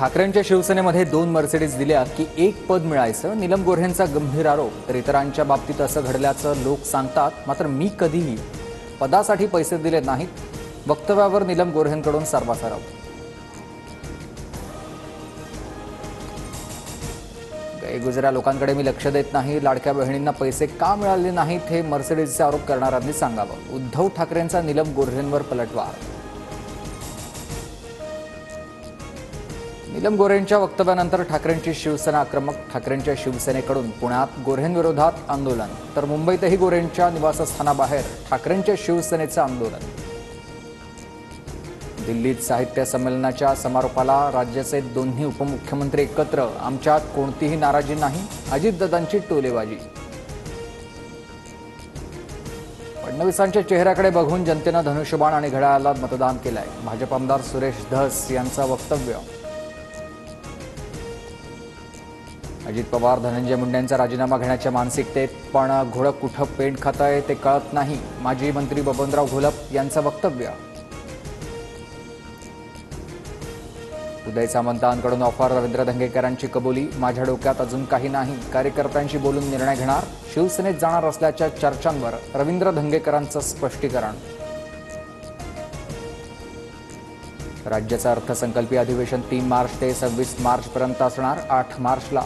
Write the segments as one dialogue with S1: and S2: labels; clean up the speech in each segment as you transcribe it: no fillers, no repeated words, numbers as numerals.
S1: ठाकरेंच्या शिवसेनेमध्ये 2 मर्सिडीज दिल्या की 1 पद मिळायचं, नीलम गोऱ्हेंचा गंभीर आरोप। तर इतरांच्या बाबतीत असं घडल्याचं लोक सांगतात, मात्र मी कधीही पदासाठी पैसे दिले नाहीत। वक्तव्यावर नीलम गोऱ्हेंकडून सारवासारव। गुजऱ्या लोकांकडे मी लक्ष देत नाही, लाडक्या बहिणींना पैसे का मिळाले नाहीत हे मर्सिडीजचे आरोप करणाऱ्यांनी सांगावं। उद्धव ठाकरेंचा नीलम गोऱ्हेंवर पलटवार। नीलम गोऱ्हेंच्या वक्तव्यानंतर ठाकरेंची शिवसेना आक्रमक। ठाकरेंच्या शिवसेनेकडून पुण्यात गोऱ्हेंविरोधात आंदोलन, तर मुंबईतही गोऱ्हेंच्या निवासस्थानाबाहेर ठाकरेंच्या शिवसेनेचं आंदोलन। दिल्लीत साहित्य संमेलनाच्या समारोपाला राज्याचे दोन्ही उपमुख्यमंत्री एकत्र, आमच्यात कोणतीही नाराजी नाही, अजितदादांची टोलेबाजी। फडणवीसांच्या चेहऱ्याकडे बघून जनतेनं धनुष्यबाण आणि घड्याळाला मतदान केलंय, भाजप आमदार सुरेश धस यांचं वक्तव्य। अजित पवार धनंजय मुंडेंचा राजीनामा घेण्याच्या मानसिकतेत, पण घोडं कुठं पेंड खातंय ते कळत नाही, माजी मंत्री बबनराव घोलप यांचं वक्तव्य। उदय सामंतांकडून ऑफर, रवींद्र धंगेकरांची कबुली, माझ्या डोक्यात अजून काही नाही, कार्यकर्त्यांशी बोलून निर्णय घेणार, शिवसेनेत जाणार असल्याच्या चर्चांवर रवींद्र धंगेकरांचं स्पष्टीकरण। राज्याचं अर्थसंकल्पीय अधिवेशन 3 मार्च ते 26 मार्चपर्यंत असणार। 8 मार्चला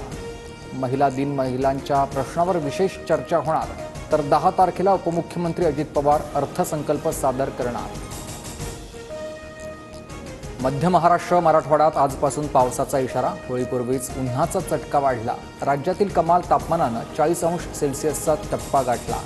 S1: महिला दिन, महिलांच्या प्रश्नावर विशेष चर्चा होणार, तर 10 तारखेला उपमुख्यमंत्री अजित पवार अर्थसंकल्प सादर करणार। मध्य महाराष्ट्र, मराठवाड्यात आजपासून पावसाचा इशारा, होळीपूर्वीच उन्हाचा चटका वाढला। राज्यातील कमाल तापमानानं 40 अंश सेल्सिअसचा टप्पा गाठला।